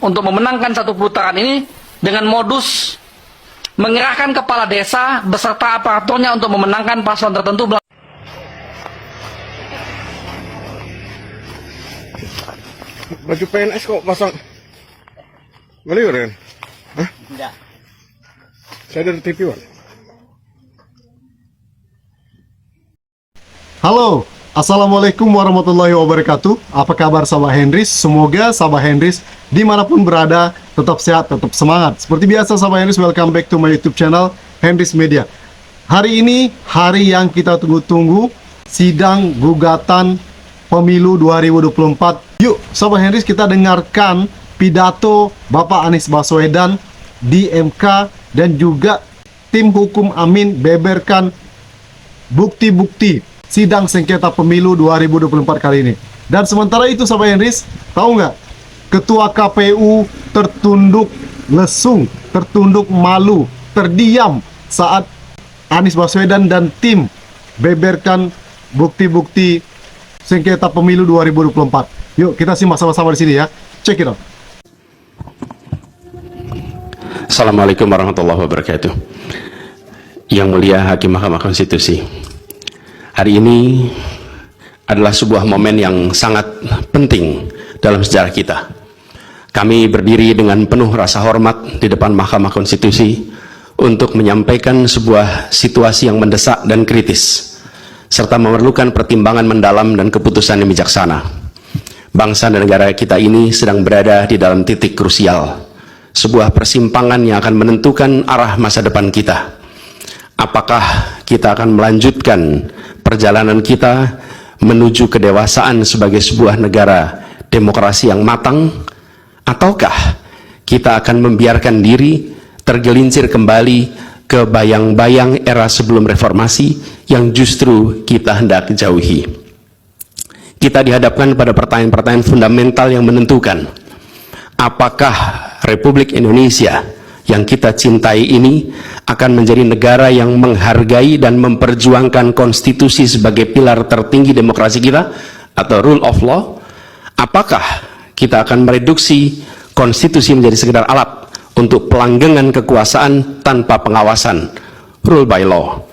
untuk memenangkan satu putaran ini dengan modus mengerahkan kepala desa beserta aparaturnya untuk memenangkan paslon tertentu. Baju PNS kok pasang beli kan? Hah? Enggak. Saya dari TV One. Halo, Assalamualaikum warahmatullahi wabarakatuh. Apa kabar sahabat Henrys? Semoga sahabat Henrys dimanapun berada tetap sehat, tetap semangat. Seperti biasa sahabat Henrys, welcome back to my YouTube channel Henrys Media. Hari ini hari yang kita tunggu-tunggu, sidang gugatan pemilu 2024. Yuk sahabat Henrys, kita dengarkan pidato Bapak Anies Baswedan di MK dan juga tim hukum Amin beberkan bukti-bukti sidang sengketa pemilu 2024 kali ini. Dan sementara itu sahabat Henrys, tahu nggak? Ketua KPU tertunduk lesung, tertunduk malu, terdiam saat Anies Baswedan dan tim beberkan bukti-bukti sengketa pemilu 2024. Yuk kita simak sama-sama di sini ya. Check it out. Assalamualaikum warahmatullahi wabarakatuh. Yang mulia Hakim Mahkamah Konstitusi, hari ini adalah sebuah momen yang sangat penting dalam sejarah kita. Kami berdiri dengan penuh rasa hormat di depan Mahkamah Konstitusi untuk menyampaikan sebuah situasi yang mendesak dan kritis, serta memerlukan pertimbangan mendalam dan keputusan yang bijaksana. Bangsa dan negara kita ini sedang berada di dalam titik krusial, sebuah persimpangan yang akan menentukan arah masa depan kita. Apakah kita akan melanjutkan perjalanan kita menuju kedewasaan sebagai sebuah negara demokrasi yang matang, ataukah kita akan membiarkan diri tergelincir kembali ke bayang-bayang era sebelum reformasi yang justru kita hendak jauhi? Kita dihadapkan pada pertanyaan-pertanyaan fundamental yang menentukan apakah Republik Indonesia yang kita cintai ini akan menjadi negara yang menghargai dan memperjuangkan konstitusi sebagai pilar tertinggi demokrasi kita atau rule of law. Apakah kita akan mereduksi konstitusi menjadi sekedar alat untuk pelanggengan kekuasaan tanpa pengawasan, rule by law?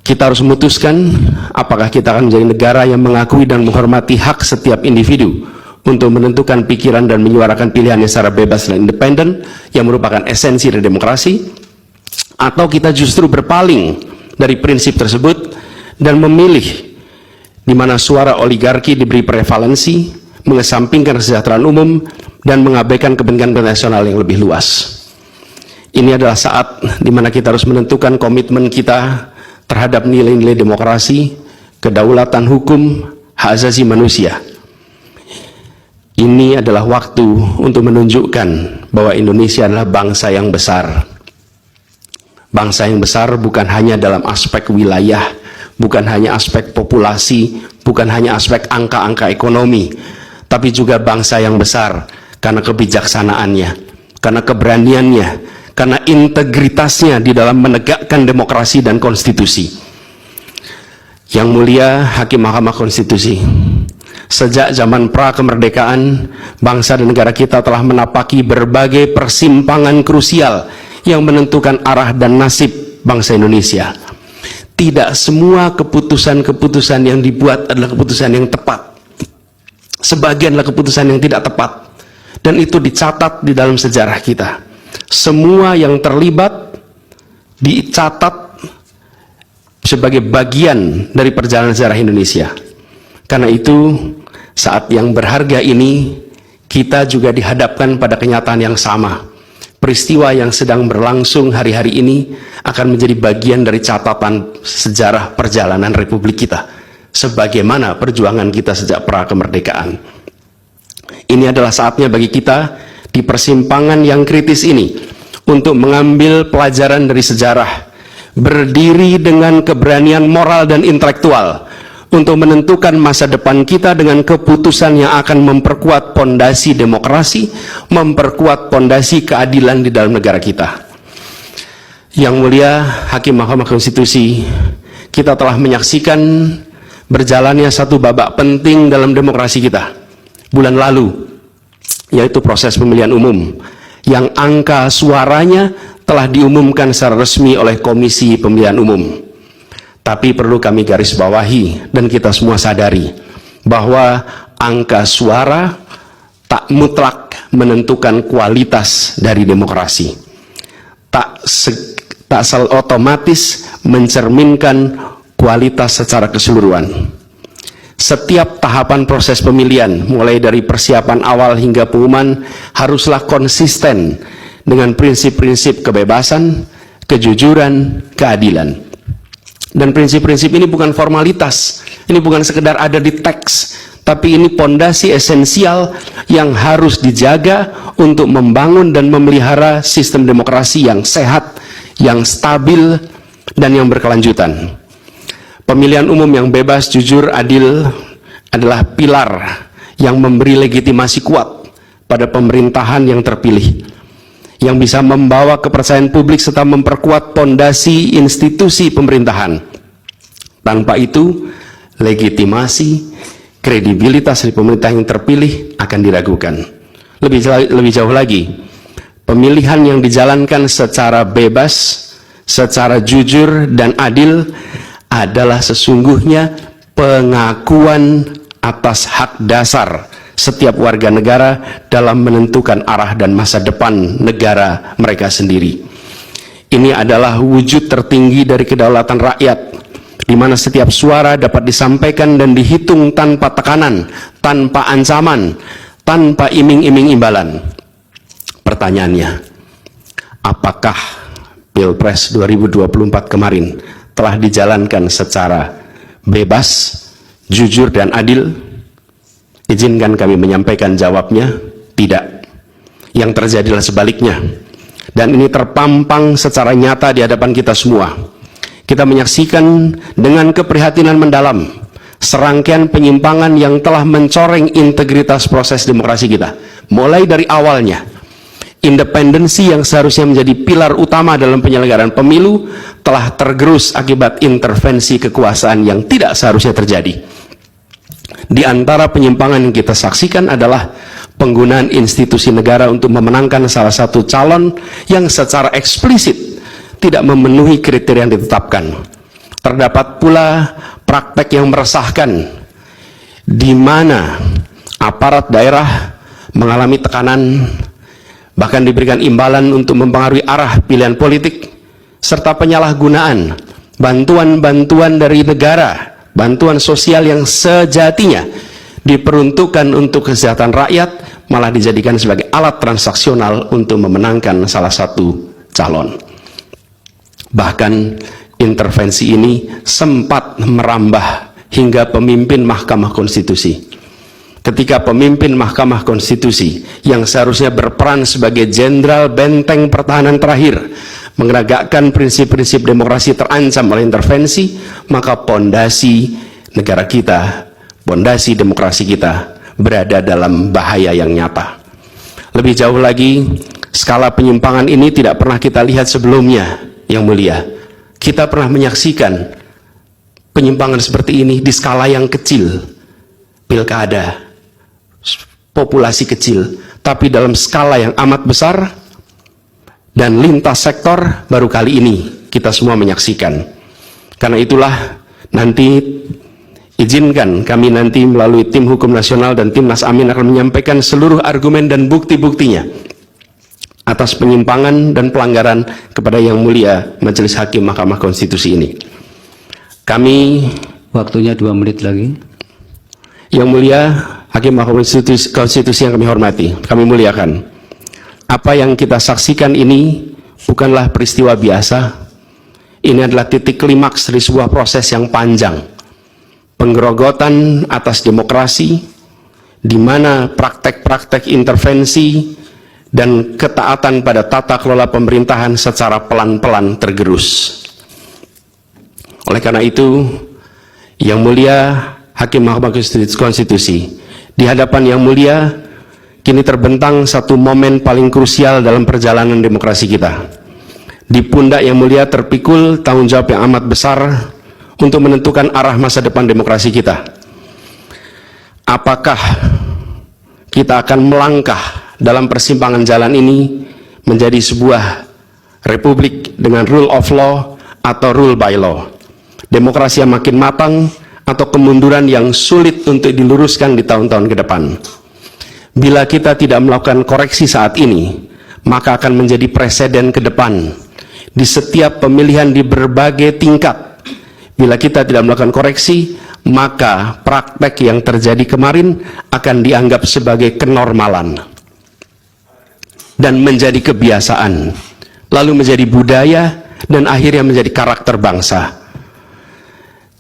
Kita harus memutuskan apakah kita akan menjadi negara yang mengakui dan menghormati hak setiap individu untuk menentukan pikiran dan menyuarakan pilihannya secara bebas dan independen yang merupakan esensi dari demokrasi, atau kita justru berpaling dari prinsip tersebut dan memilih di mana suara oligarki diberi prevalensi, mengesampingkan kesejahteraan umum dan mengabaikan kepentingan nasional yang lebih luas. Ini adalah saat di mana kita harus menentukan komitmen kita terhadap nilai-nilai demokrasi, kedaulatan hukum, hak asasi manusia. Ini adalah waktu untuk menunjukkan bahwa Indonesia adalah bangsa yang besar. Bangsa yang besar bukan hanya dalam aspek wilayah, bukan hanya aspek populasi, bukan hanya aspek angka-angka ekonomi, tapi juga bangsa yang besar karena kebijaksanaannya, karena keberaniannya, karena integritasnya di dalam menegakkan demokrasi dan konstitusi. Yang mulia Hakim Mahkamah Konstitusi, sejak zaman pra-kemerdekaan, bangsa dan negara kita telah menapaki berbagai persimpangan krusial yang menentukan arah dan nasib bangsa Indonesia. Tidak semua keputusan-keputusan yang dibuat adalah keputusan yang tepat. Sebagian adalah keputusan yang tidak tepat. Dan itu dicatat di dalam sejarah kita. Semua yang terlibat dicatat sebagai bagian dari perjalanan sejarah Indonesia. Karena itu, saat yang berharga ini, kita juga dihadapkan pada kenyataan yang sama. Peristiwa yang sedang berlangsung hari-hari ini akan menjadi bagian dari catatan sejarah perjalanan Republik kita, sebagaimana perjuangan kita sejak pra-kemerdekaan. Ini adalah saatnya bagi kita di persimpangan yang kritis ini untuk mengambil pelajaran dari sejarah, berdiri dengan keberanian moral dan intelektual untuk menentukan masa depan kita dengan keputusan yang akan memperkuat pondasi demokrasi, memperkuat pondasi keadilan di dalam negara kita. Yang mulia Hakim Mahkamah Konstitusi, kita telah menyaksikan berjalannya satu babak penting dalam demokrasi kita. Bulan lalu, yaitu proses pemilihan umum, yang angka suaranya telah diumumkan secara resmi oleh Komisi Pemilihan Umum. Tapi perlu kami garis bawahi dan kita semua sadari bahwa angka suara tak mutlak menentukan kualitas dari demokrasi. Tak otomatis mencerminkan kualitas secara keseluruhan. Setiap tahapan proses pemilihan, mulai dari persiapan awal hingga pengumuman, haruslah konsisten dengan prinsip-prinsip kebebasan, kejujuran, keadilan. Dan prinsip-prinsip ini bukan formalitas, ini bukan sekedar ada di teks, tapi ini pondasi esensial yang harus dijaga untuk membangun dan memelihara sistem demokrasi yang sehat, yang stabil, dan yang berkelanjutan. Pemilihan umum yang bebas, jujur, adil adalah pilar yang memberi legitimasi kuat pada pemerintahan yang terpilih, yang bisa membawa kepercayaan publik serta memperkuat pondasi institusi pemerintahan. Tanpa itu, legitimasi, kredibilitas dari pemerintah yang terpilih akan diragukan. Lebih jauh lagi, pemilihan yang dijalankan secara bebas, secara jujur dan adil adalah sesungguhnya pengakuan atas hak dasar setiap warga negara dalam menentukan arah dan masa depan negara mereka sendiri. Ini adalah wujud tertinggi dari kedaulatan rakyat, di mana setiap suara dapat disampaikan dan dihitung tanpa tekanan, tanpa ancaman, tanpa iming-iming imbalan. Pertanyaannya, apakah Pilpres 2024 kemarin telah dijalankan secara bebas, jujur, dan adil? Izinkan kami menyampaikan jawabnya, tidak. Yang terjadilah sebaliknya. Dan ini terpampang secara nyata di hadapan kita semua. Kita menyaksikan dengan keprihatinan mendalam serangkaian penyimpangan yang telah mencoreng integritas proses demokrasi kita. Mulai dari awalnya, independensi yang seharusnya menjadi pilar utama dalam penyelenggaraan pemilu telah tergerus akibat intervensi kekuasaan yang tidak seharusnya terjadi. Di antara penyimpangan yang kita saksikan adalah penggunaan institusi negara untuk memenangkan salah satu calon yang secara eksplisit tidak memenuhi kriteria yang ditetapkan. Terdapat pula praktek yang meresahkan, di mana aparat daerah mengalami tekanan, bahkan diberikan imbalan untuk mempengaruhi arah pilihan politik, serta penyalahgunaan bantuan-bantuan dari negara, bantuan sosial yang sejatinya diperuntukkan untuk kesejahteraan rakyat, malah dijadikan sebagai alat transaksional untuk memenangkan salah satu calon. Bahkan intervensi ini sempat merambah hingga pemimpin Mahkamah Konstitusi. Ketika pemimpin Mahkamah Konstitusi yang seharusnya berperan sebagai jenderal benteng pertahanan terakhir menegakkan prinsip-prinsip demokrasi terancam oleh intervensi, maka pondasi negara kita, pondasi demokrasi kita berada dalam bahaya yang nyata. Lebih jauh lagi, skala penyimpangan ini tidak pernah kita lihat sebelumnya, Yang Mulia. Kita pernah menyaksikan penyimpangan seperti ini di skala yang kecil, pilkada, populasi kecil, tapi dalam skala yang amat besar dan lintas sektor baru kali ini kita semua menyaksikan. Karena itulah nanti izinkan kami nanti melalui tim hukum nasional dan Timnas Amin akan menyampaikan seluruh argumen dan bukti-buktinya atas penyimpangan dan pelanggaran kepada Yang Mulia Majelis Hakim Mahkamah Konstitusi ini. Kami, waktunya 2 menit lagi. Yang Mulia Hakim Mahkamah Konstitusi yang kami hormati, kami muliakan, apa yang kita saksikan ini bukanlah peristiwa biasa. Ini adalah titik klimaks dari sebuah proses yang panjang, penggerogotan atas demokrasi, di mana praktek-praktek intervensi dan ketaatan pada tata kelola pemerintahan secara pelan-pelan tergerus. Oleh karena itu, Yang Mulia Hakim Mahkamah Konstitusi, di hadapan Yang Mulia kini terbentang satu momen paling krusial dalam perjalanan demokrasi kita. Di pundak Yang Mulia terpikul tanggung jawab yang amat besar untuk menentukan arah masa depan demokrasi kita. Apakah kita akan melangkah dalam persimpangan jalan ini menjadi sebuah republik dengan rule of law atau rule by law. Demokrasi yang makin matang atau kemunduran yang sulit untuk diluruskan di tahun-tahun ke depan. Bila kita tidak melakukan koreksi saat ini, maka akan menjadi presiden ke depan di setiap pemilihan di berbagai tingkat. Bila kita tidak melakukan koreksi, maka praktek yang terjadi kemarin akan dianggap sebagai kenormalan dan menjadi kebiasaan, lalu menjadi budaya, dan akhirnya menjadi karakter bangsa.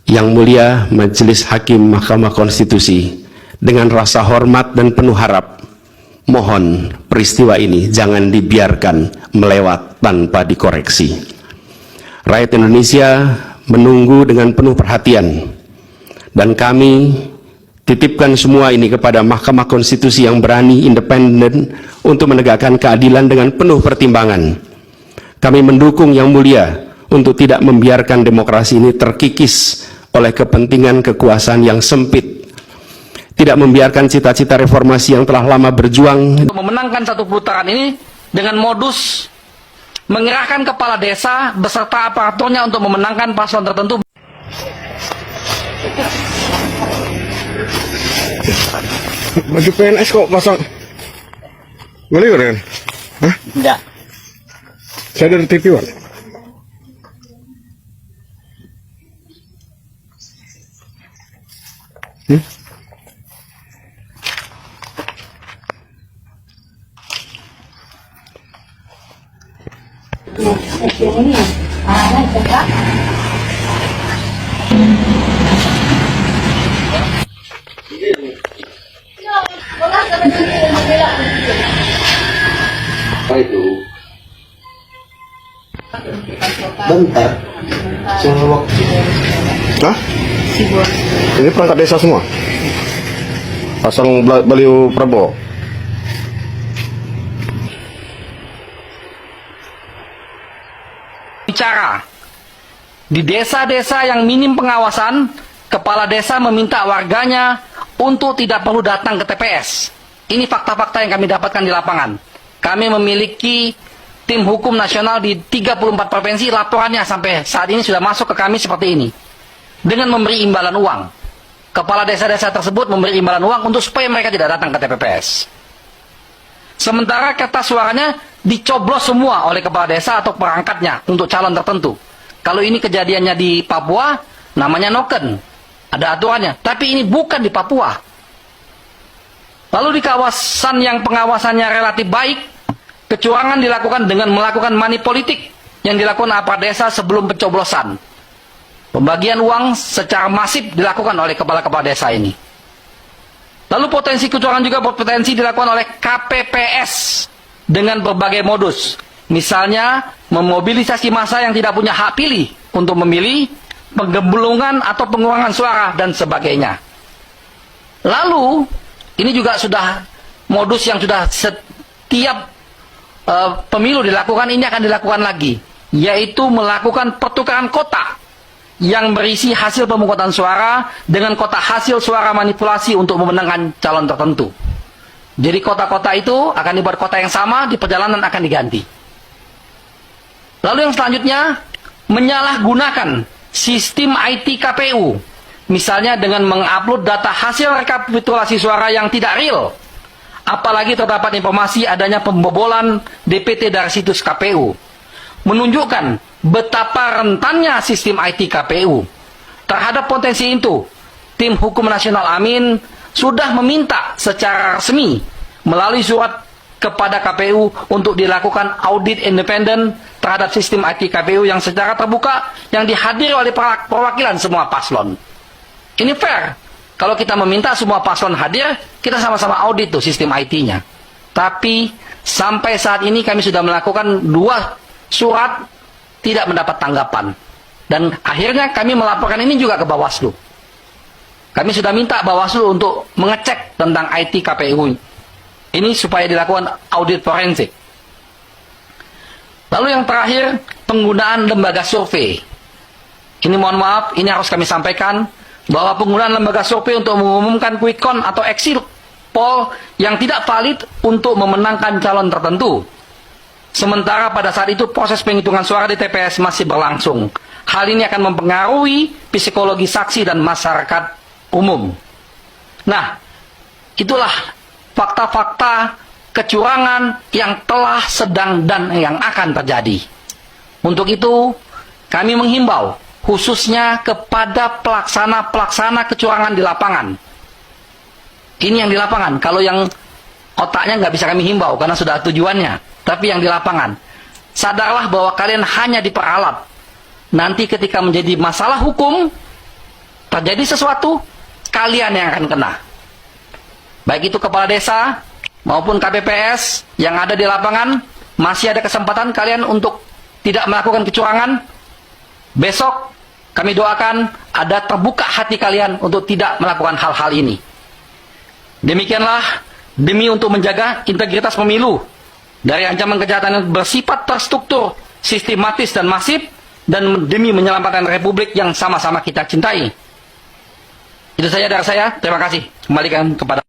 Yang mulia Majelis Hakim Mahkamah Konstitusi, dengan rasa hormat dan penuh harap, mohon peristiwa ini jangan dibiarkan melewat tanpa dikoreksi. Rakyat Indonesia menunggu dengan penuh perhatian, dan kami titipkan semua ini kepada Mahkamah Konstitusi yang berani, independen, untuk menegakkan keadilan dengan penuh pertimbangan. Kami mendukung Yang Mulia untuk tidak membiarkan demokrasi ini terkikis oleh kepentingan kekuasaan yang sempit, tidak membiarkan cita-cita reformasi yang telah lama berjuang Untuk memenangkan satu putaran ini dengan modus mengerahkan kepala desa beserta aparaturnya untuk memenangkan paslon tertentu. Baju PNS kok pasang beliau kan? Hah? Enggak. Saya dari TV One. Bentar. Hah? Ini perangkat desa semua? Pasang baliho Prabowo. Bicara di desa-desa yang minim pengawasan, kepala desa meminta warganya untuk tidak perlu datang ke TPS. Ini fakta-fakta yang kami dapatkan di lapangan. Kami memiliki tim hukum nasional di 34 provinsi, laporannya sampai saat ini sudah masuk ke kami seperti ini. Dengan memberi imbalan uang. Kepala desa-desa tersebut memberi imbalan uang untuk supaya mereka tidak datang ke TPS. Sementara kertas suaranya dicoblos semua oleh kepala desa atau perangkatnya untuk calon tertentu. Kalau ini kejadiannya di Papua, namanya noken. Ada aturannya. Tapi ini bukan di Papua. Lalu di kawasan yang pengawasannya relatif baik, kecurangan dilakukan dengan melakukan money politik yang dilakukan aparat desa sebelum pencoblosan. Pembagian uang secara masif dilakukan oleh kepala-kepala desa ini. Lalu potensi kecurangan juga berpotensi dilakukan oleh KPPS dengan berbagai modus. Misalnya, memobilisasi massa yang tidak punya hak pilih untuk memilih, penggembulungan atau pengurangan suara, dan sebagainya. Lalu, ini juga sudah modus yang sudah setiap pemilu dilakukan, ini akan dilakukan lagi, yaitu melakukan pertukaran kotak yang berisi hasil pemungutan suara dengan kotak hasil suara manipulasi untuk memenangkan calon tertentu. Jadi kota-kota itu akan dibuat kota yang sama, di perjalanan akan diganti. Lalu yang selanjutnya, menyalahgunakan sistem IT KPU. Misalnya dengan mengupload data hasil rekapitulasi suara yang tidak real. Apalagi terdapat informasi adanya pembobolan DPT dari situs KPU. Menunjukkan betapa rentannya sistem IT KPU. Terhadap potensi itu, tim hukum nasional Amin sudah meminta secara resmi melalui surat kepada KPU untuk dilakukan audit independen terhadap sistem IT KPU yang secara terbuka yang dihadiri oleh perwakilan semua paslon. Ini fair. Kalau kita meminta semua paslon hadir, kita sama-sama audit tuh sistem IT-nya. Tapi sampai saat ini kami sudah melakukan 2 surat tidak mendapat tanggapan. Dan akhirnya kami melaporkan ini juga ke Bawaslu. Kami sudah minta Bawaslu untuk mengecek tentang IT KPU ini supaya dilakukan audit forensik. Lalu yang terakhir, penggunaan lembaga survei. Ini mohon maaf, ini harus kami sampaikan bahwa penggunaan lembaga survei untuk mengumumkan quick count atau exit parpol yang tidak valid untuk memenangkan calon tertentu. Sementara pada saat itu proses penghitungan suara di TPS masih berlangsung. Hal ini akan mempengaruhi psikologi saksi dan masyarakat umum. Nah, itulah fakta-fakta kecurangan yang telah, sedang, dan yang akan terjadi. Untuk itu, kami menghimbau khususnya kepada pelaksana-pelaksana kecurangan di lapangan. Ini yang di lapangan. Kalau yang otaknya nggak bisa kami himbau karena sudah tujuannya. Tapi yang di lapangan, sadarlah bahwa kalian hanya diperalat. Nanti ketika menjadi masalah hukum, terjadi sesuatu, kalian yang akan kena. Baik itu kepala desa maupun KPPS yang ada di lapangan, masih ada kesempatan kalian untuk tidak melakukan kecurangan. Besok kami doakan ada terbuka hati kalian untuk tidak melakukan hal-hal ini. Demikianlah, demi untuk menjaga integritas pemilu dari ancaman kejahatan yang bersifat terstruktur, sistematis dan masif, dan demi menyelamatkan republik yang sama-sama kita cintai. Itu saja dari saya. Terima kasih. Kembalikan kepada